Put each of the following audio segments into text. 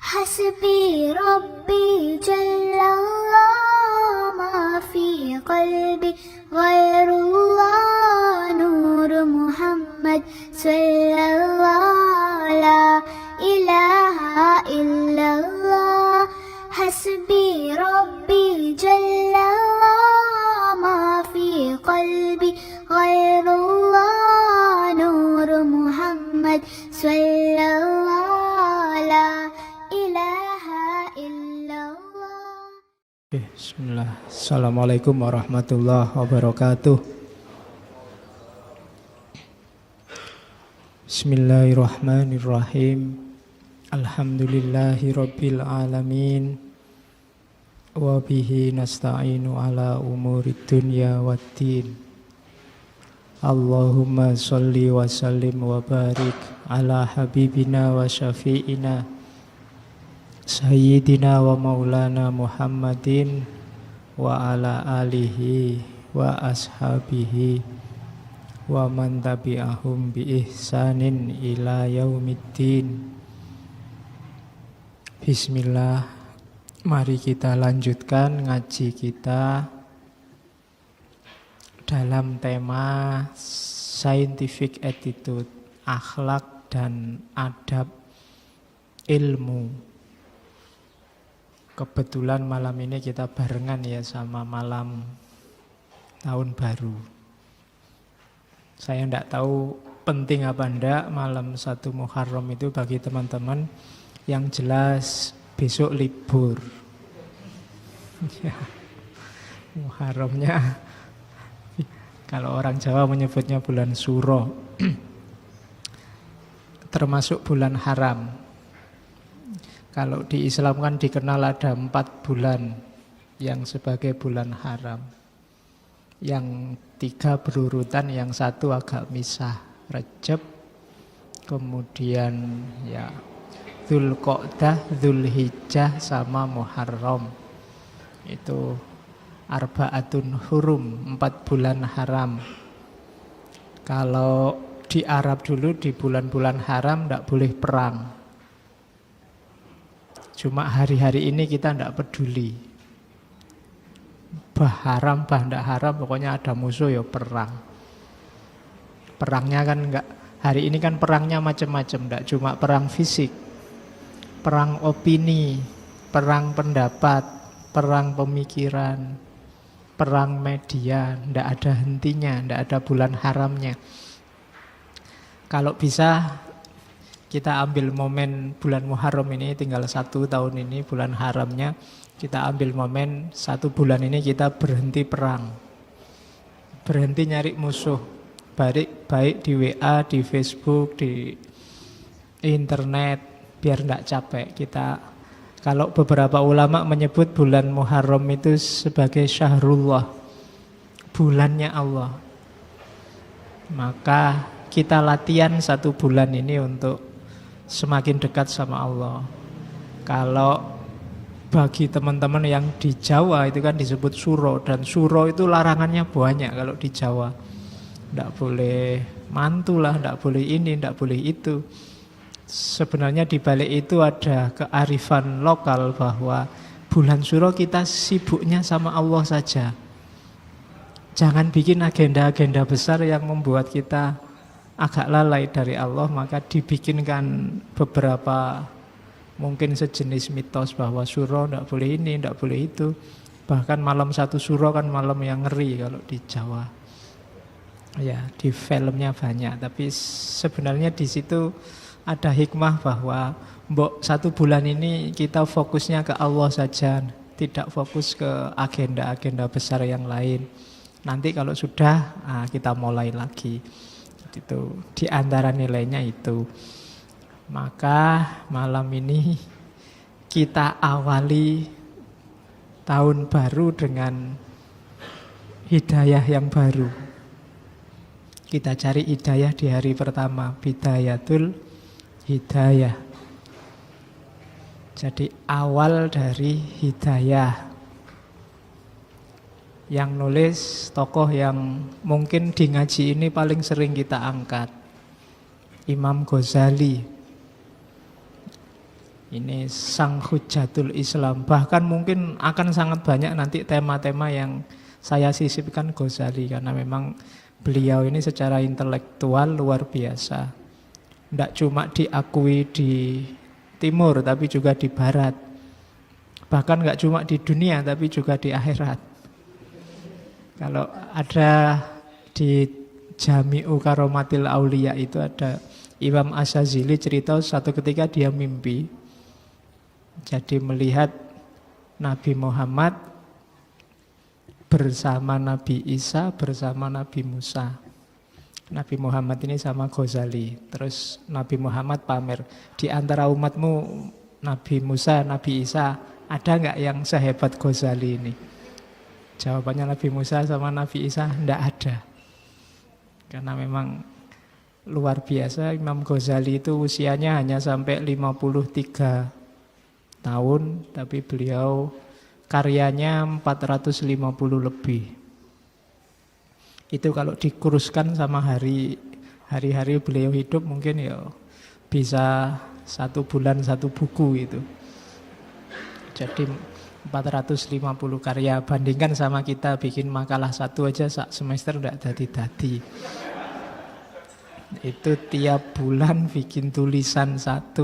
حسبي ربي جل الله ما في قلبي غير الله نور محمد صلى الله لا إله إلا الله حسبي ربي جل الله ما في قلبي غير الله نور محمد صلى الله لا إله إلا الله. Bismillah. Assalamualaikum warahmatullahi wabarakatuh. Bismillahirrahmanirrahim. Alhamdulillahi rabbil alamin. Wa bihi nasta'inu ala umurid dunya waddin. Allahumma salli wa sallim wa barik ala habibina wa syafi'ina Sayyidina wa maulana Muhammadin wa ala alihi wa ashabihi wa man tabi'ahum bi ihsanin ila yaumiddin. Bismillah, mari kita lanjutkan ngaji kita dalam tema scientific attitude, akhlak dan adab ilmu. Kebetulan malam ini kita barengan ya sama malam tahun baru. Saya tidak tahu penting apa enggak malam 1 Muharram itu bagi teman-teman. Yang jelas besok libur. Ya, Muharramnya kalau orang Jawa menyebutnya bulan Suro. Termasuk bulan haram. Kalau di Islam kan dikenal ada 4 bulan yang sebagai bulan haram. Yang 3 berurutan, yang 1 agak misah. Rajab, kemudian ya Dzulqa'dah, Dzulhijjah sama Muharram. Itu Arba'atun Hurum, 4 bulan haram. Kalau di Arab dulu di bulan-bulan haram tidak boleh perang. Cuma hari-hari ini kita tidak peduli. Bah haram, bah tidak haram, pokoknya ada musuh ya perang. Perangnya kan enggak, hari ini kan perangnya macam-macam, tidak cuma perang fisik. Perang opini, perang pendapat, perang pemikiran, perang media, tidak ada hentinya, tidak ada bulan haramnya. Kalau bisa kita ambil momen bulan Muharram ini, tinggal 1 tahun ini bulan haramnya, kita ambil momen 1 bulan ini kita berhenti perang, berhenti nyari musuh, baik di WA, di Facebook, di internet, biar tidak capek. Kita, kalau beberapa ulama menyebut bulan Muharram itu sebagai syahrullah, bulannya Allah, maka kita latihan 1 bulan ini untuk semakin dekat sama Allah. Kalau bagi teman-teman yang di Jawa itu kan disebut suro, dan suro itu larangannya banyak kalau di Jawa. Tidak boleh mantu lah, tidak boleh ini, tidak boleh itu. Sebenarnya di balik itu ada kearifan lokal bahwa bulan suro kita sibuknya sama Allah saja. Jangan bikin agenda-agenda besar yang membuat kita agak lalai dari Allah, maka dibikinkan beberapa mungkin sejenis mitos bahwa suro tidak boleh ini, tidak boleh itu. Bahkan malam 1 suro kan malam yang ngeri kalau di Jawa. Ya, di filmnya banyak, tapi sebenarnya di situ ada hikmah bahwa 1 bulan ini kita fokusnya ke Allah saja, tidak fokus ke agenda-agenda besar yang lain. Nanti kalau sudah, kita mulai lagi. Itu di antara nilainya itu. Maka malam ini kita awali tahun baru dengan hidayah yang baru. Kita cari hidayah di hari pertama, bidayatul hidayah. Jadi awal dari hidayah. Yang nulis tokoh yang mungkin di ngaji ini paling sering kita angkat, Imam Ghazali. Ini sang hujatul Islam. Bahkan mungkin akan sangat banyak nanti tema-tema yang saya sisipkan Ghazali, karena memang beliau ini secara intelektual luar biasa. Tidak cuma diakui di timur, tapi juga di barat. Bahkan nggak cuma di dunia, tapi juga di akhirat. Kalau ada di Jami'u Karomatil Aulia itu ada Imam Asyazili cerita satu ketika dia mimpi. Jadi melihat Nabi Muhammad bersama Nabi Isa, bersama Nabi Musa. Nabi Muhammad ini sama Ghazali. Terus Nabi Muhammad pamer, di antara umatmu Nabi Musa, Nabi Isa, ada nggak yang sehebat Ghazali ini? Jawabannya Nabi Musa sama Nabi Isa, enggak ada. Karena memang luar biasa, Imam Ghazali itu usianya hanya sampai 53 tahun, tapi beliau karyanya 450 lebih. Itu kalau dikuruskan sama hari-hari beliau hidup mungkin ya bisa 1 bulan 1 buku itu. Jadi 450 karya, bandingkan sama kita bikin makalah 1 aja sak semester enggak dadi-dadi. Itu tiap bulan bikin tulisan 1.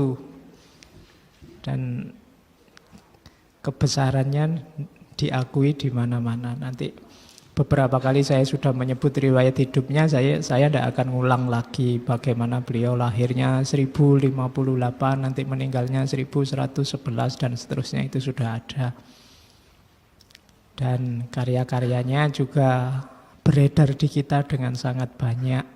Dan kebesarannya diakui di mana-mana. Nanti beberapa kali saya sudah menyebut riwayat hidupnya, saya tidak akan ngulang lagi bagaimana beliau lahirnya 1058, nanti meninggalnya 1111 dan seterusnya, itu sudah ada. Dan karya-karyanya juga beredar di kita dengan sangat banyak.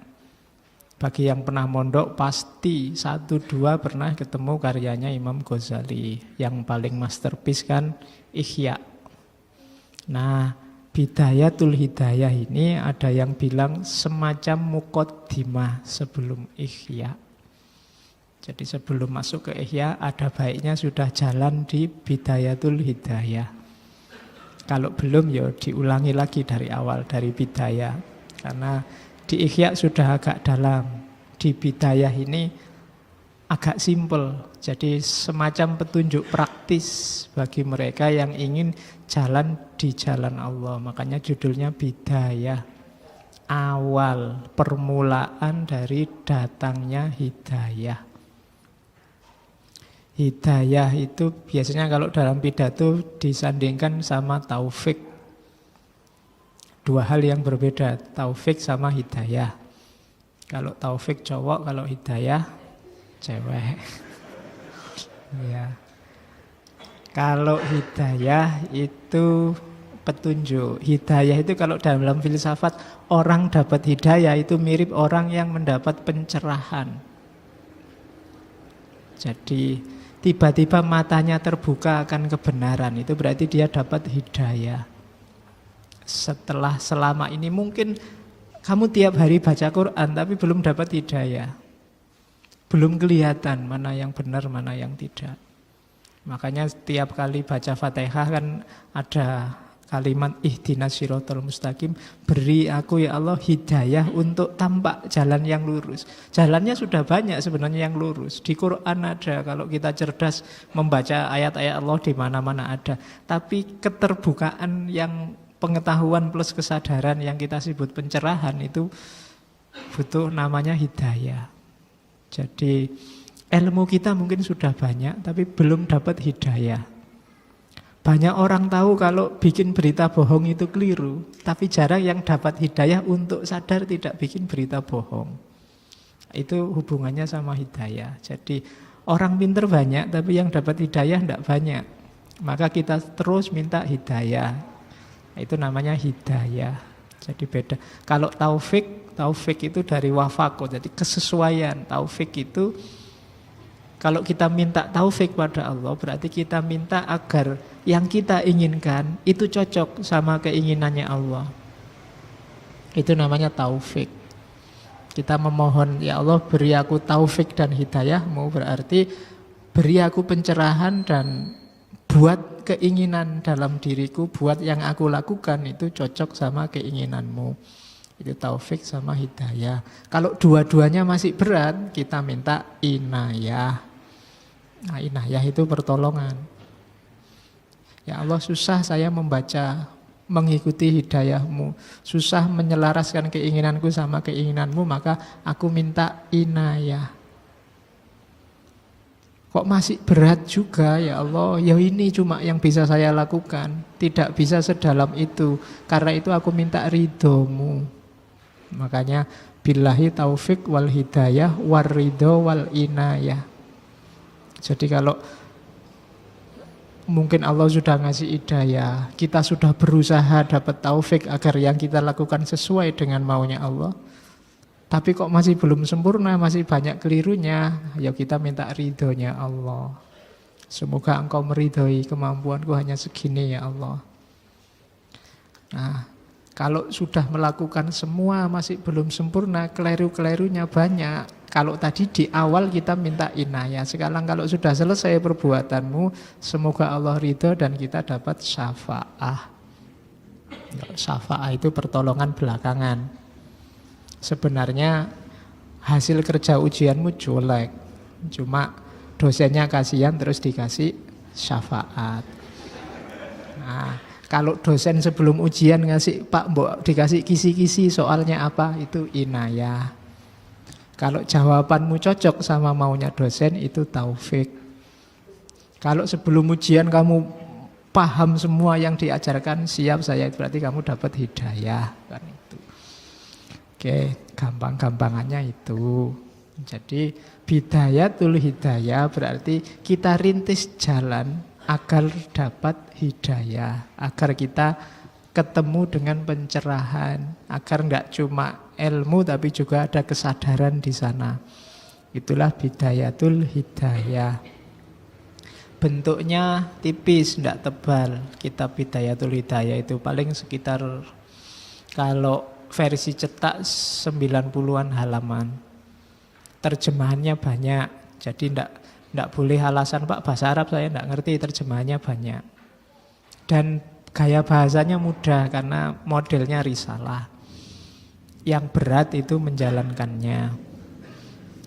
Bagi yang pernah mondok pasti 1-2 pernah ketemu karyanya Imam Ghazali. Yang paling masterpiece kan Ihya. Nah, Bidayatul Hidayah ini ada yang bilang semacam muqaddimah sebelum Ihya. Jadi sebelum masuk ke Ihya ada baiknya sudah jalan di Bidayatul Hidayah. Kalau belum ya diulangi lagi dari awal, dari Bidayah. Karena di Ihya sudah agak dalam, di Bidayah ini agak simpel. Jadi semacam petunjuk praktis bagi mereka yang ingin jalan di jalan Allah. Makanya judulnya Bidayah. Awal, permulaan dari datangnya hidayah. Hidayah itu biasanya kalau dalam pidato disandingkan sama taufik. 2 hal yang berbeda, taufik sama hidayah. Kalau taufik cowok, kalau hidayah cewek. Ya. Kalau hidayah itu petunjuk. Hidayah itu kalau dalam filsafat, orang dapat hidayah itu mirip orang yang mendapat pencerahan. Jadi tiba-tiba matanya terbuka akan kebenaran, itu berarti dia dapat hidayah. Setelah selama ini mungkin kamu tiap hari baca Quran tapi belum dapat hidayah. Belum kelihatan mana yang benar, mana yang tidak. Makanya setiap kali baca Fatihah kan ada kalimat ihdinas siratal mustaqim, beri aku ya Allah hidayah untuk tampak jalan yang lurus. Jalannya sudah banyak sebenarnya yang lurus. Di Quran ada, kalau kita cerdas membaca ayat-ayat Allah di mana-mana ada. Tapi keterbukaan yang pengetahuan plus kesadaran yang kita sebut pencerahan itu butuh namanya hidayah. Jadi ilmu kita mungkin sudah banyak tapi belum dapat hidayah. Banyak orang tahu kalau bikin berita bohong itu keliru, tapi jarang yang dapat hidayah untuk sadar tidak bikin berita bohong. Itu hubungannya sama hidayah. Jadi orang pintar banyak tapi yang dapat hidayah tidak banyak. Maka kita terus minta hidayah. Itu namanya hidayah. Jadi beda. Kalau taufik itu dari wafaqo, jadi kesesuaian. Taufik itu kalau kita minta taufik pada Allah, berarti kita minta agar yang kita inginkan itu cocok sama keinginannya Allah. Itu namanya taufik. Kita memohon, ya Allah beri aku taufik dan hidayahmu, berarti beri aku pencerahan dan buat keinginan dalam diriku, buat yang aku lakukan itu cocok sama keinginanmu. Itu taufik sama hidayah. Kalau dua-duanya masih berat, kita minta inayah. Nah, inayah itu pertolongan. Ya Allah, susah saya membaca, mengikuti hidayahmu, susah menyelaraskan keinginanku sama keinginanmu, maka aku minta inayah. Kok masih berat juga ya Allah, ya ini cuma yang bisa saya lakukan, tidak bisa sedalam itu, karena itu aku minta ridhomu. Makanya billahi taufik wal hidayah war ridho wal inayah. Jadi kalau mungkin Allah sudah ngasih hidayah, kita sudah berusaha dapat taufik agar yang kita lakukan sesuai dengan maunya Allah, tapi kok masih belum sempurna, masih banyak kelirunya, ya kita minta ridhonya Allah. Semoga engkau meridhoi kemampuanku hanya segini ya Allah. Nah, kalau sudah melakukan semua masih belum sempurna, keliru-kelirunya banyak. Kalau tadi di awal kita minta inayah, sekarang kalau sudah selesai perbuatanmu, semoga Allah ridho dan kita dapat syafa'ah. Syafa'ah itu pertolongan belakangan. Sebenarnya hasil kerja ujianmu jelek, cuma dosennya kasihan terus dikasih syafaat. Nah, kalau dosen sebelum ujian ngasih, Pak Mbok dikasih kisi-kisi soalnya apa, itu inayah. Kalau jawabanmu cocok sama maunya dosen, itu taufik. Kalau sebelum ujian kamu paham semua yang diajarkan, siap saya, berarti kamu dapat hidayah kan itu. Oke, gampang-gampangannya itu. Jadi bidayatul hidayah berarti kita rintis jalan agar dapat hidayah, agar kita ketemu dengan pencerahan, agar enggak cuma ilmu tapi juga ada kesadaran di sana. Itulah bidayatul hidayah. Bentuknya tipis, enggak tebal. Kitab Bidayatul Hidayah itu paling sekitar, kalau versi cetak 90-an halaman. Terjemahannya banyak. Jadi enggak boleh alasan, Pak bahasa Arab saya enggak ngerti, terjemahannya banyak. Dan gaya bahasanya mudah karena modelnya risalah. Yang berat itu menjalankannya.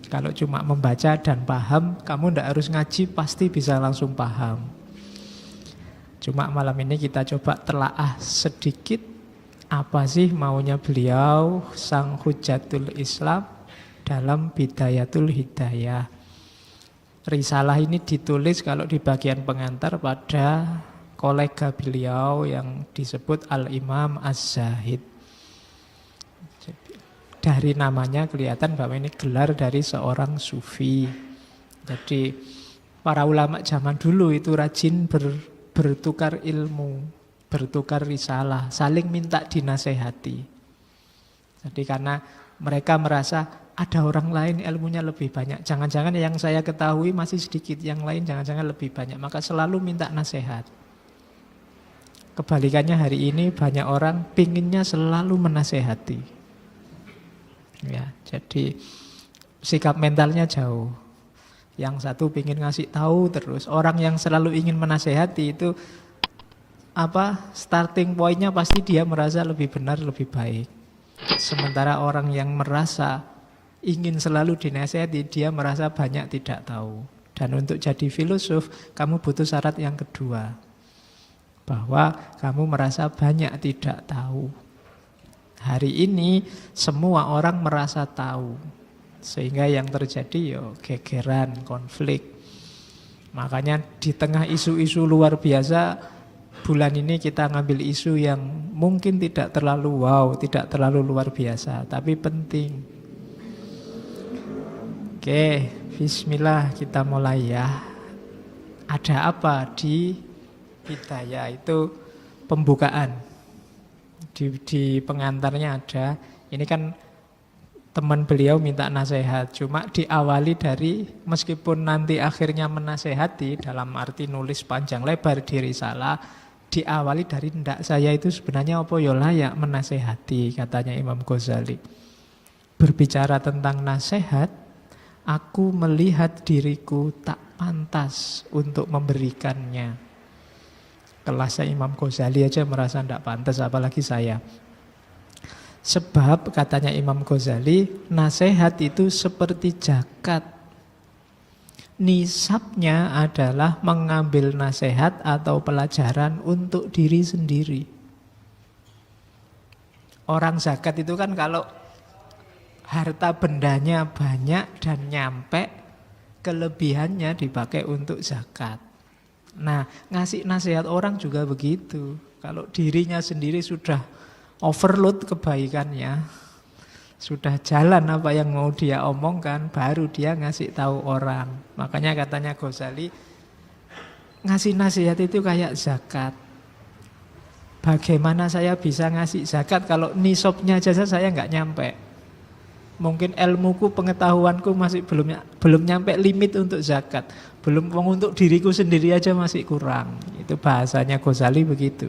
Kalau cuma membaca dan paham, kamu enggak harus ngaji, pasti bisa langsung paham. Cuma malam ini kita coba telaah sedikit apa sih maunya beliau sang Hujatul Islam dalam Bidayatul Hidayah. Risalah ini ditulis kalau di bagian pengantar pada kolega beliau yang disebut Al-Imam Az-Zahid. Dari namanya kelihatan bahwa ini gelar dari seorang sufi. Jadi para ulama zaman dulu itu rajin bertukar ilmu, bertukar risalah, saling minta dinasehati. Jadi karena mereka merasa ada orang lain ilmunya lebih banyak, jangan-jangan yang saya ketahui masih sedikit, yang lain jangan-jangan lebih banyak, maka selalu minta nasihat. Kebalikannya hari ini banyak orang pinginnya selalu menasehati. Ya, jadi sikap mentalnya jauh. Yang satu pingin ngasih tahu terus, orang yang selalu ingin menasehati itu starting pointnya pasti dia merasa lebih benar, lebih baik. Sementara orang yang merasa ingin selalu dinasihati, dia merasa banyak tidak tahu. Dan untuk jadi filosof, kamu butuh syarat yang kedua, bahwa kamu merasa banyak tidak tahu. Hari ini semua orang merasa tahu, sehingga yang terjadi gegeran, konflik. Makanya di tengah isu-isu luar biasa, bulan ini kita ngambil isu yang mungkin tidak terlalu wow, tidak terlalu luar biasa, tapi penting. Oke, bismillah kita mulai ya. Ada apa di hidayah itu pembukaan. Di pengantarnya ada, ini kan teman beliau minta nasihat, cuma diawali dari, meskipun nanti akhirnya menasehati dalam arti nulis panjang lebar di risalah, diawali dari ndak saya itu sebenarnya apa ya layak menasehati, katanya Imam Ghazali. Berbicara tentang nasihat, aku melihat diriku tak pantas untuk memberikannya. Kelasnya Imam Ghazali aja merasa ndak pantas, apalagi saya. Sebab katanya Imam Ghazali, nasihat itu seperti zakat. nisabnya adalah mengambil nasihat atau pelajaran untuk diri sendiri. Orang zakat itu kan kalau harta bendanya banyak dan nyampe, kelebihannya dipakai untuk zakat. Nah, ngasih nasihat orang juga begitu. Kalau dirinya sendiri sudah overload kebaikannya, sudah jalan apa yang mau dia omongkan, baru dia ngasih tahu orang. Makanya katanya Ghazali, ngasih nasihat itu kayak zakat. Bagaimana saya bisa ngasih zakat kalau nisabnya aja saya nggak nyampe? Mungkin ilmuku, pengetahuanku masih belum nyampe limit untuk zakat. Belum untuk diriku sendiri aja masih kurang. Itu bahasanya Ghazali begitu.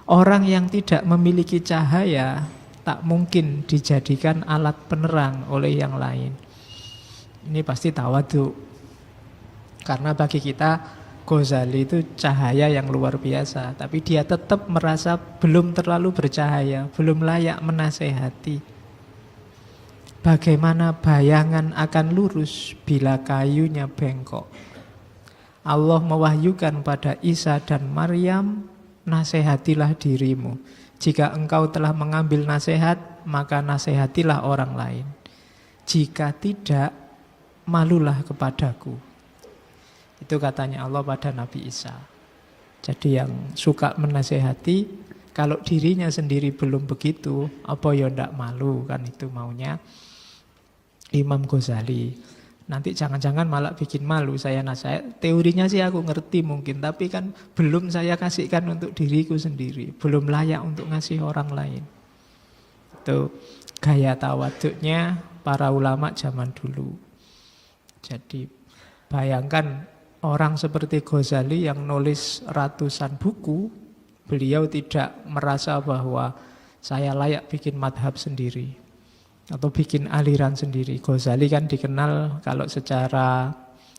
Orang yang tidak memiliki cahaya tak mungkin dijadikan alat penerang oleh yang lain. Ini pasti tawadhu. Karena bagi kita Ghazali itu cahaya yang luar biasa, tapi dia tetap merasa belum terlalu bercahaya, belum layak menasehati. Bagaimana bayangan akan lurus bila kayunya bengkok? Allah mewahyukan pada Isa dan Maryam, nasehatilah dirimu. Jika engkau telah mengambil nasihat, maka nasehatilah orang lain. Jika tidak, malulah kepadaku. Itu katanya Allah pada Nabi Isa. Jadi yang suka menasehati, kalau dirinya sendiri belum begitu, apa ya ndak malu, kan itu maunya Imam Ghazali. Nanti jangan-jangan malah bikin malu saya nasihat. Teorinya sih aku ngerti mungkin, tapi kan belum saya kasihkan untuk diriku sendiri, belum layak untuk ngasih orang lain. Itu gaya tawaduknya para ulama zaman dulu. Jadi bayangkan orang seperti Ghazali yang nulis ratusan buku, beliau tidak merasa bahwa saya layak bikin madhab sendiri atau bikin aliran sendiri. Ghazali kan dikenal kalau secara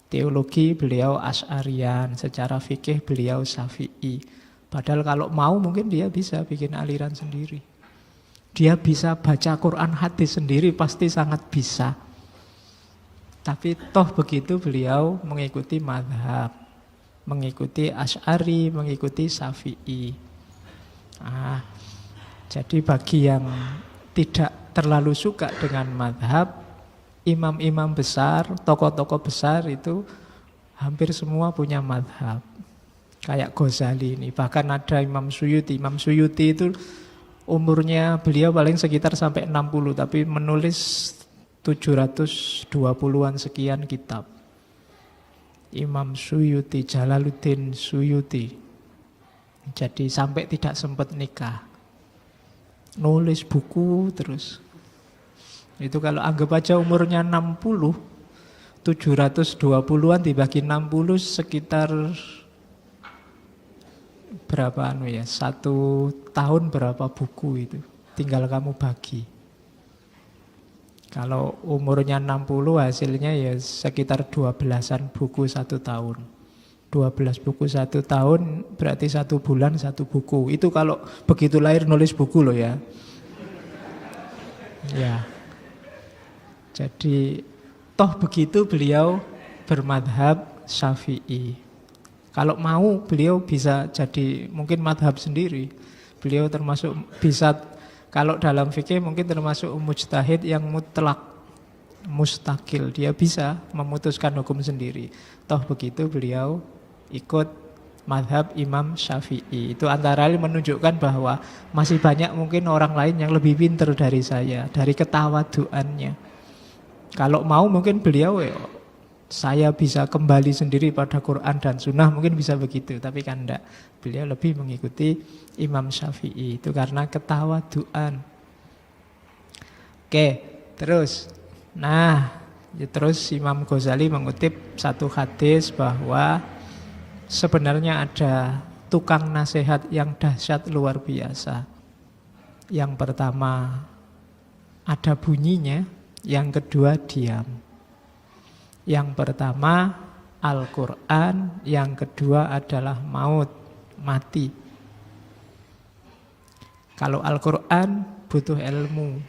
teologi beliau Asy'arian, secara fikih beliau Syafi'i. Padahal kalau mau mungkin dia bisa bikin aliran sendiri. Dia bisa baca Quran hadis sendiri, pasti sangat bisa. Tapi toh begitu beliau mengikuti madhab, mengikuti Asy'ari, mengikuti Syafi'i. Jadi bagi yang tidak terlalu suka dengan madhab, imam-imam besar, tokoh-tokoh besar itu hampir semua punya madhab. Kayak Ghazali ini, bahkan ada Imam Suyuti. Imam Suyuti itu umurnya beliau paling sekitar sampai 60, tapi menulis 720-an sekian kitab. Imam Suyuti, Jalaluddin Suyuti. Jadi sampai tidak sempat nikah, nulis buku terus. Itu kalau anggap aja umurnya 60, 720-an dibagi 60 sekitar berapa ya? 1 tahun berapa buku itu? Tinggal kamu bagi. Kalau umurnya 60 hasilnya ya sekitar 12-an buku 1 tahun. 12 buku 1 tahun berarti 1 bulan 1 buku. Itu kalau begitu lahir nulis buku loh ya. Ya. Jadi toh begitu beliau bermadhab Syafi'i. Kalau mau beliau bisa jadi mungkin madhab sendiri. Beliau termasuk bisa, kalau dalam fikih mungkin termasuk mujtahid yang mutlak, mustakil. Dia bisa memutuskan hukum sendiri. Toh begitu beliau ikut madhab Imam Syafi'i. Itu antara lain menunjukkan bahwa masih banyak mungkin orang lain yang lebih pintar dari saya, dari ketawaduannya. Kalau mau mungkin beliau saya bisa kembali sendiri pada Quran dan Sunnah, mungkin bisa begitu. Tapi kan enggak, beliau lebih mengikuti Imam Syafi'i. Itu karena ketawaduan. Oke, terus. Nah, terus Imam Ghazali mengutip satu hadis bahwa sebenarnya ada tukang nasihat yang dahsyat luar biasa. Yang pertama ada bunyinya, yang kedua diam. Yang pertama Al-Quran, yang kedua adalah maut, mati. Kalau Al-Quran butuh ilmu,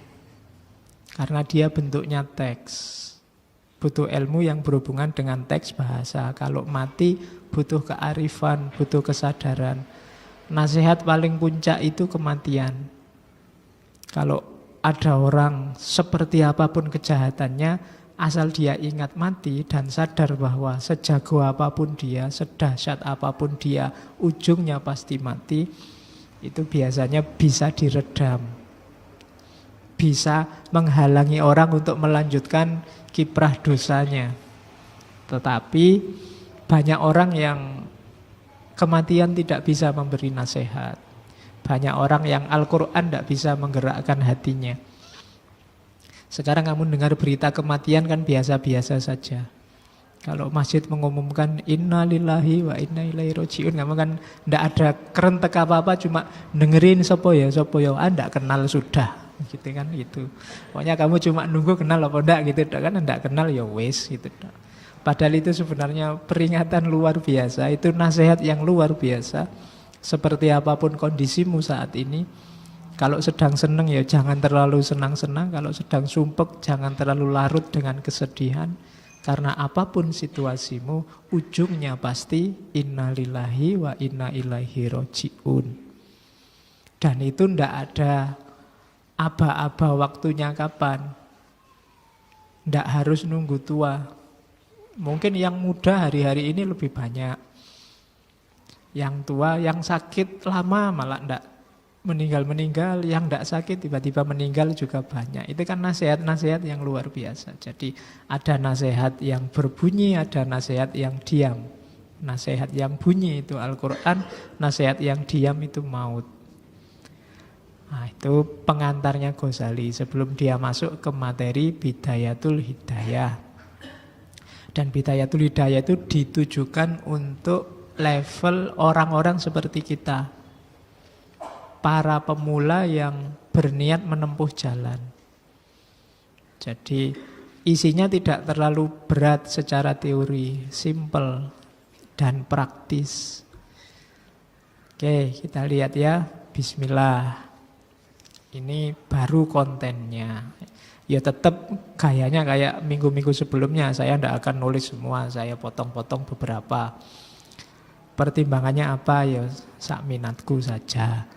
karena dia bentuknya teks, butuh ilmu yang berhubungan dengan teks bahasa. Kalau mati butuh kearifan, butuh kesadaran. Nasihat paling puncak itu kematian. Kalau ada orang seperti apapun kejahatannya, asal dia ingat mati dan sadar bahwa sejago apapun dia, sedahsyat apapun dia, ujungnya pasti mati, itu biasanya bisa diredam. Bisa menghalangi orang untuk melanjutkan kiprah dosanya. Tetapi banyak orang yang kematian tidak bisa memberi nasihat. Banyak orang yang Al-Quran tidak bisa menggerakkan hatinya. Sekarang kamu dengar berita kematian kan biasa-biasa saja. Kalau masjid mengumumkan inna lillahi wa inna ilaihi roji'un, kamu kan tidak ada kerentek apa-apa, cuma dengerin sopo ya, Anda kenal sudah, gitu kan gitu. Pokoknya kamu cuma nunggu kenal apa enggak gitu, kan enggak kenal ya wes gitu. Padahal itu sebenarnya peringatan luar biasa, itu nasihat yang luar biasa. Seperti apapun kondisimu saat ini, kalau sedang senang ya jangan terlalu senang-senang, kalau sedang sumpek jangan terlalu larut dengan kesedihan. Karena apapun situasimu, ujungnya pasti innalillahi wa inna ilaihi roji'un. Dan itu ndak ada aba-aba waktunya kapan. Ndak harus nunggu tua. Mungkin yang muda hari-hari ini lebih banyak. Yang tua, yang sakit lama malah ndak meninggal-meninggal, yang tidak sakit tiba-tiba meninggal juga banyak. Itu kan nasihat-nasihat yang luar biasa. Jadi ada nasihat yang berbunyi, ada nasihat yang diam. Nasihat yang bunyi itu Al-Quran, nasihat yang diam itu maut. Nah, itu pengantarnya Ghazali sebelum dia masuk ke materi Bidayatul Hidayah. Dan Bidayatul Hidayah itu ditujukan untuk level orang-orang seperti kita, para pemula yang berniat menempuh jalan. Jadi isinya tidak terlalu berat secara teori, simple dan praktis. Oke, kita lihat ya. Bismillah. Ini baru kontennya. Ya tetap gayanya kayak minggu-minggu sebelumnya. Saya tidak akan nulis semua, saya potong-potong beberapa. Pertimbangannya apa ya, sak minatku saja.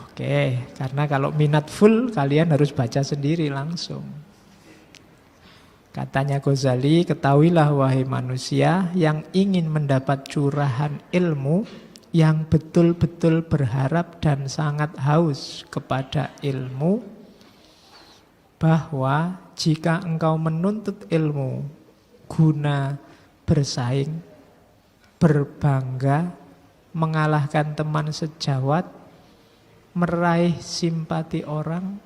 Oke, karena kalau minat full kalian harus baca sendiri langsung. Katanya Ghazali, ketahuilah wahai manusia yang ingin mendapat curahan ilmu, yang betul-betul berharap dan sangat haus kepada ilmu, bahwa jika engkau menuntut ilmu guna bersaing, berbangga, mengalahkan teman sejawat, meraih simpati orang,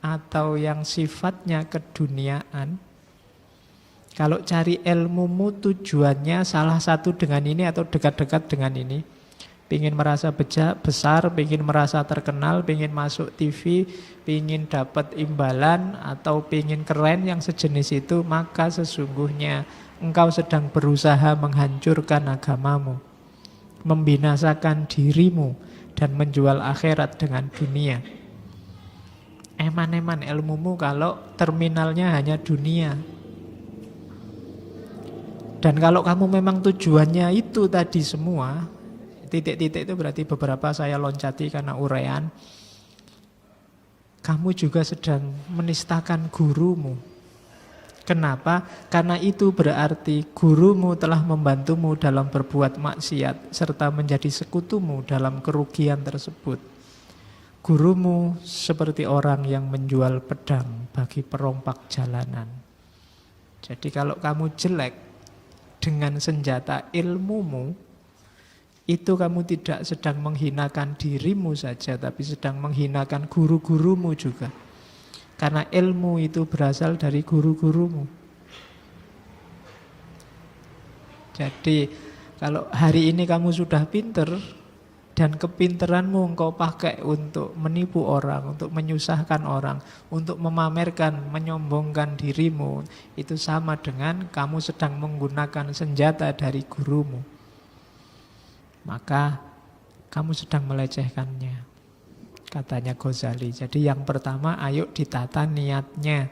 atau yang sifatnya keduniaan, kalau cari ilmumu tujuannya salah satu dengan ini atau dekat-dekat dengan ini, pingin merasa besar, pingin merasa terkenal, pingin masuk TV, pingin dapat imbalan, atau pingin keren yang sejenis itu, maka sesungguhnya engkau sedang berusaha menghancurkan agamamu, membinasakan dirimu, dan menjual akhirat dengan dunia. Eman-eman ilmumu kalau terminalnya hanya dunia. Dan kalau kamu memang tujuannya itu tadi semua, titik-titik itu berarti beberapa saya loncati karena uraian, kamu juga sedang menistakan gurumu. Kenapa? Karena itu berarti gurumu telah membantumu dalam berbuat maksiat serta menjadi sekutumu dalam kerugian tersebut. Gurumu seperti orang yang menjual pedang bagi perompak jalanan. Jadi kalau kamu jelek dengan senjata ilmumu, itu kamu tidak sedang menghinakan dirimu saja, tapi sedang menghinakan guru-gurumu juga. Karena ilmu itu berasal dari guru-gurumu. Jadi kalau hari ini kamu sudah pinter dan kepinteranmu engkau pakai untuk menipu orang, untuk menyusahkan orang, untuk memamerkan, menyombongkan dirimu, itu sama dengan kamu sedang menggunakan senjata dari gurumu. Maka kamu sedang melecehkannya, katanya Ghazali. Jadi yang pertama, ayo ditata niatnya.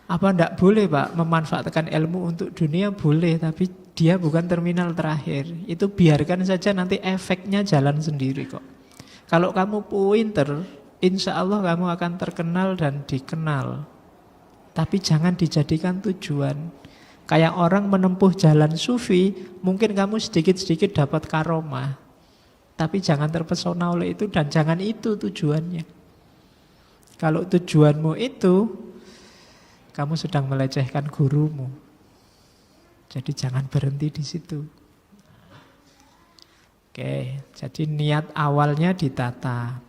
Apa ndak boleh Pak memanfaatkan ilmu untuk dunia? Boleh, tapi dia bukan terminal terakhir. Itu biarkan saja, nanti efeknya jalan sendiri kok. Kalau kamu pinter, insya Allah kamu akan terkenal dan dikenal. Tapi jangan dijadikan tujuan. Kayak orang menempuh jalan sufi, mungkin kamu sedikit-sedikit dapat karomah. Tapi jangan terpesona oleh itu dan jangan itu tujuannya. Kalau tujuanmu itu, kamu sedang melecehkan gurumu. Jadi jangan berhenti di situ. Oke, jadi niat awalnya ditata.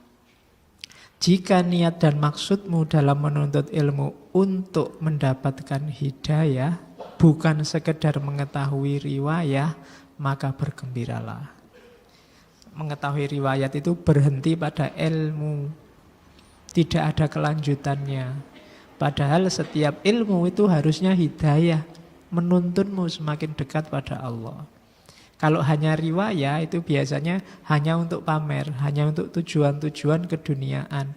Jika niat dan maksudmu dalam menuntut ilmu untuk mendapatkan hidayah, bukan sekedar mengetahui riwayah, maka bergembiralah. Mengetahui riwayat itu berhenti pada ilmu. Tidak ada kelanjutannya. Padahal setiap ilmu itu harusnya hidayah, menuntunmu semakin dekat pada Allah. Kalau hanya riwayah itu biasanya hanya untuk pamer, hanya untuk tujuan-tujuan keduniaan.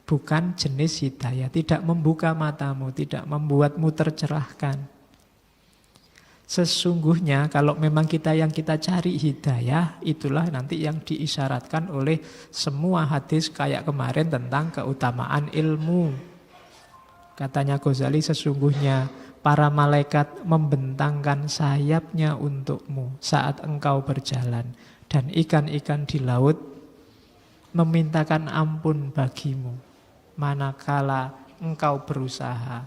Bukan jenis hidayah, tidak membuka matamu, tidak membuatmu tercerahkan. Sesungguhnya kalau memang yang kita cari hidayah, itulah nanti yang diisyaratkan oleh semua hadis kayak kemarin tentang keutamaan ilmu. Katanya Ghazali, sesungguhnya para malaikat membentangkan sayapnya untukmu saat engkau berjalan, dan ikan-ikan di laut memintakan ampun bagimu manakala engkau berusaha.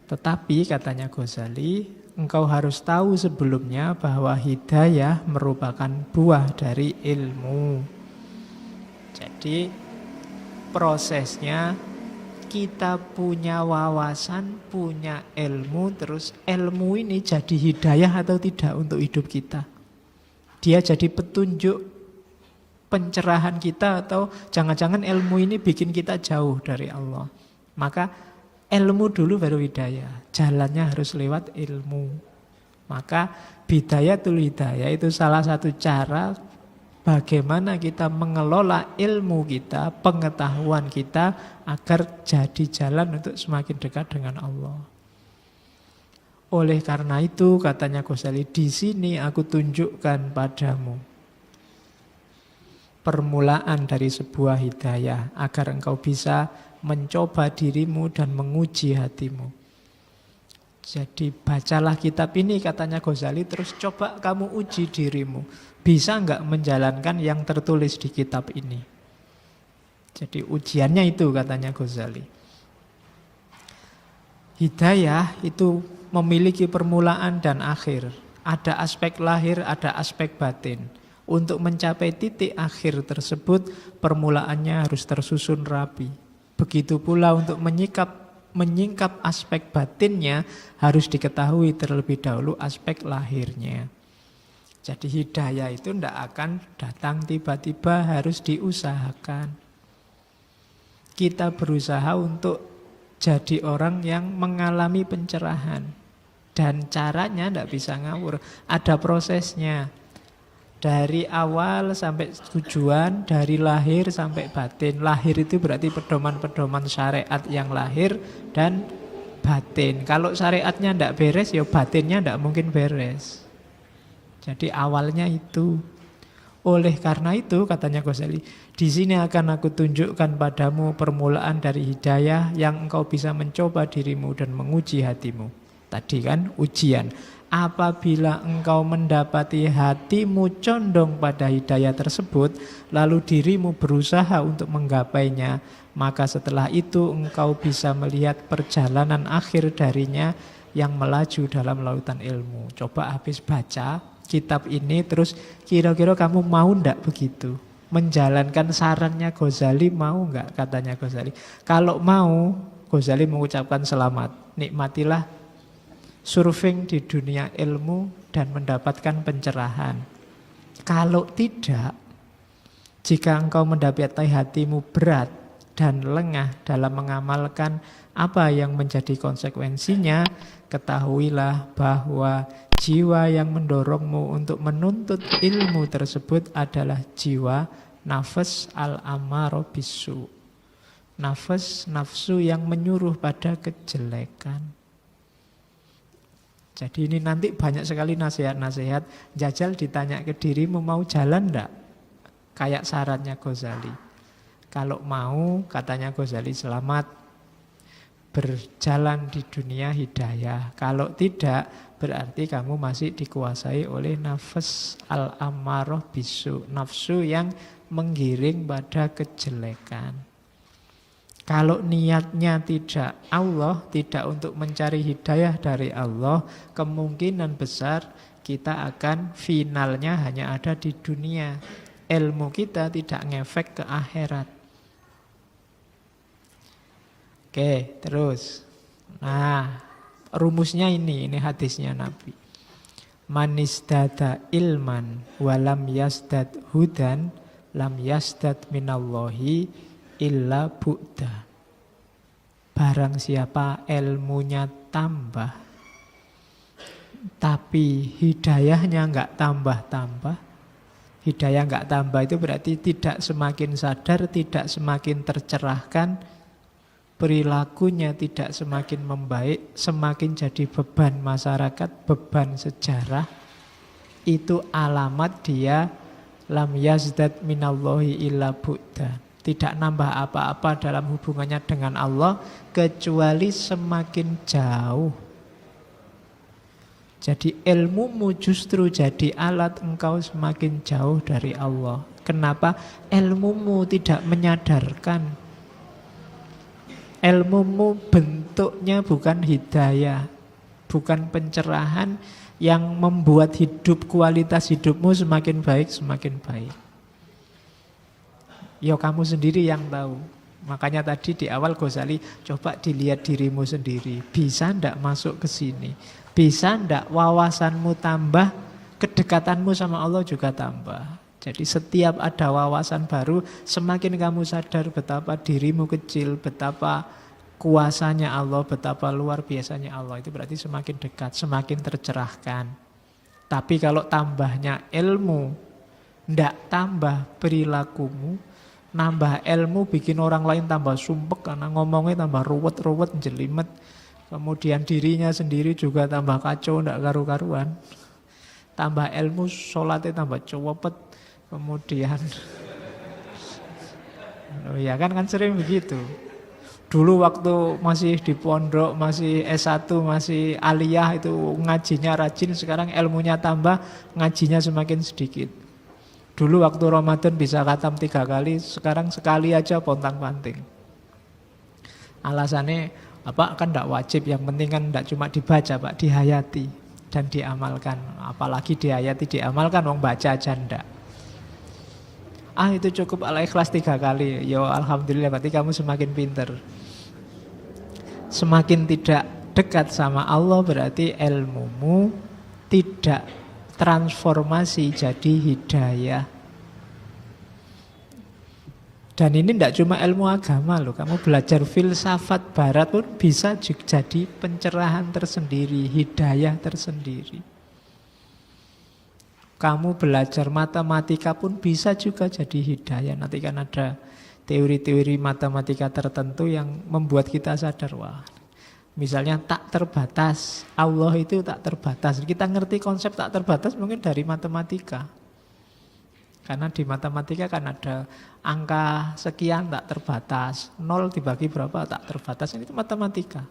Tetapi katanya Ghazali, engkau harus tahu sebelumnya bahwa hidayah merupakan buah dari ilmu. Jadi prosesnya kita punya wawasan, punya ilmu, terus ilmu ini jadi hidayah atau tidak untuk hidup kita. Dia jadi petunjuk pencerahan kita, atau jangan-jangan ilmu ini bikin kita jauh dari Allah. Maka ilmu dulu baru hidayah. Jalannya harus lewat ilmu. Maka bidayatul hidayah itu salah satu cara bagaimana kita mengelola ilmu kita, pengetahuan kita agar jadi jalan untuk semakin dekat dengan Allah. Oleh karena itu katanya Ghazali, di sini aku tunjukkan padamu permulaan dari sebuah hidayah agar engkau bisa mencoba dirimu dan menguji hatimu. Jadi bacalah kitab ini katanya Ghazali, terus coba kamu uji dirimu. Bisa enggak menjalankan yang tertulis di kitab ini? Jadi ujiannya itu katanya Ghazali. Hidayah itu memiliki permulaan dan akhir. Ada aspek lahir, ada aspek batin. Untuk mencapai titik akhir tersebut, permulaannya harus tersusun rapi. Begitu pula untuk menyingkap aspek batinnya harus diketahui terlebih dahulu aspek lahirnya. Jadi hidayah itu tidak akan datang tiba-tiba, harus diusahakan. Kita berusaha untuk jadi orang yang mengalami pencerahan. Dan caranya tidak bisa ngawur, ada prosesnya. Dari awal sampai tujuan, dari lahir sampai batin. Lahir itu berarti pedoman-pedoman syariat yang lahir dan batin. Kalau syariatnya tidak beres, ya batinnya tidak mungkin beres. Jadi awalnya itu. Oleh karena itu, katanya Ghazali, di sini akan aku tunjukkan padamu permulaan dari hidayah yang engkau bisa mencoba dirimu dan menguji hatimu. Tadi kan ujian. Apabila engkau mendapati hatimu condong pada hidayah tersebut, lalu dirimu berusaha untuk menggapainya, maka setelah itu engkau bisa melihat perjalanan akhir darinya yang melaju dalam lautan ilmu. Coba habis baca kitab ini, terus kira-kira kamu mau ndak begitu? Menjalankan sarannya Ghazali, mau nggak katanya Ghazali? Kalau mau, Ghazali mengucapkan selamat, nikmatilah surfing di dunia ilmu dan mendapatkan pencerahan. Kalau tidak, jika engkau mendapati hatimu berat dan lengah dalam mengamalkan apa yang menjadi konsekuensinya, ketahuilah bahwa jiwa yang mendorongmu untuk menuntut ilmu tersebut adalah jiwa nafas al-ammaro bisu. nafsu yang menyuruh pada kejelekan. Jadi ini nanti banyak sekali nasihat-nasihat. Jajal ditanya ke dirimu, mau jalan enggak? Kayak syaratnya Ghazali. Kalau mau, katanya Ghazali, selamat berjalan di dunia hidayah. Kalau tidak, berarti kamu masih dikuasai oleh nafs al-ammarah bisu, nafsu yang menggiring pada kejelekan. Kalau niatnya tidak Allah, tidak untuk mencari hidayah dari Allah, kemungkinan besar kita akan finalnya hanya ada di dunia. Ilmu kita tidak ngefek ke akhirat. Oke, terus. Nah, rumusnya ini hadisnya Nabi. Man istada ilman walam yasdad hudan lam yasdad minallahi illa bu'da. Barang siapa ilmunya tambah tapi hidayahnya enggak tambah-tambah. Hidayah enggak tambah itu berarti tidak semakin sadar, tidak semakin tercerahkan, perilakunya tidak semakin membaik, semakin jadi beban masyarakat, beban sejarah. Itu alamat dia lam yazdad minallahi illa bu'da. Tidak nambah apa-apa dalam hubungannya dengan Allah kecuali semakin jauh. Jadi ilmumu justru jadi alat engkau semakin jauh dari Allah. Kenapa? Ilmumu tidak menyadarkan. Ilmumu bentuknya bukan hidayah, bukan pencerahan yang membuat kualitas hidupmu semakin baik, semakin baik. Ya kamu sendiri yang tahu. Makanya tadi di awal Ghazali, coba dilihat dirimu sendiri. Bisa ndak masuk ke sini? Bisa ndak wawasanmu tambah, kedekatanmu sama Allah juga tambah. Jadi setiap ada wawasan baru, semakin kamu sadar betapa dirimu kecil, betapa kuasanya Allah, betapa luar biasanya Allah. Itu berarti semakin dekat, semakin tercerahkan. Tapi kalau tambahnya ilmu, ndak tambah perilakumu, nambah ilmu bikin orang lain tambah sumpek karena ngomongnya tambah ruwet-ruwet, jelimet. Kemudian dirinya sendiri juga tambah kacau, ndak karu-karuan. Tambah ilmu, sholatnya tambah cowopet. Kemudian, ya kan sering begitu. Dulu waktu masih di pondok, masih S1, masih aliyah itu ngajinya rajin. Sekarang ilmunya tambah, ngajinya semakin sedikit. Dulu waktu Ramadan bisa khatam 3 kali, sekarang sekali aja pontang-panting. Alasannya apa? Kan tidak wajib, yang penting kan tidak cuma dibaca Pak, dihayati dan diamalkan. Apalagi dihayati, diamalkan, wong baca aja ndak. Itu cukup Al-Ikhlas 3 kali. Ya alhamdulillah, berarti kamu semakin pinter. Semakin tidak dekat sama Allah berarti ilmumu tidak transformasi jadi hidayah. Dan ini tidak cuma ilmu agama loh. Kamu belajar filsafat barat pun bisa jadi pencerahan tersendiri, hidayah tersendiri. Kamu belajar matematika pun bisa juga jadi hidayah. Nanti kan ada teori-teori matematika tertentu yang membuat kita sadar, wah, misalnya tak terbatas, Allah itu tak terbatas. Kita ngerti konsep tak terbatas mungkin dari matematika. Karena di matematika kan ada angka sekian tak terbatas, 0 dibagi berapa tak terbatas, itu matematika.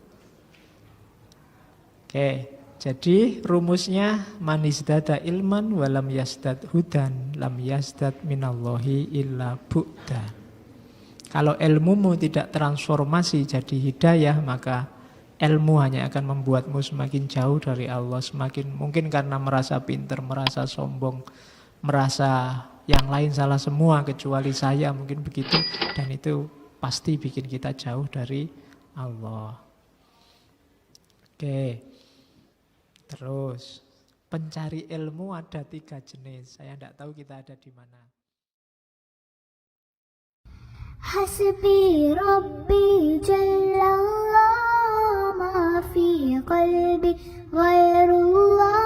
Oke, jadi rumusnya man izdada ilman walam yasdad hudan lam yasdad minallahi illa bu'dan. Kalau ilmumu tidak transformasi jadi hidayah, maka ilmu hanya akan membuatmu semakin jauh dari Allah, semakin mungkin karena merasa pintar, merasa sombong, merasa yang lain salah semua kecuali saya, mungkin begitu, dan itu pasti bikin kita jauh dari Allah. Oke, terus pencari ilmu ada 3 jenis. Saya tidak tahu kita ada di mana. Hasbi Rabbi Jallallah ma fi qalbi ghairullah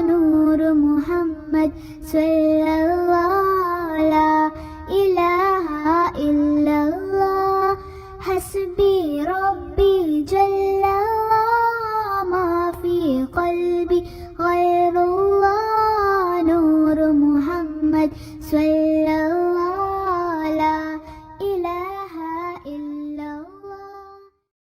Nur Muhammad sallallahu la ilaha illallah قلبي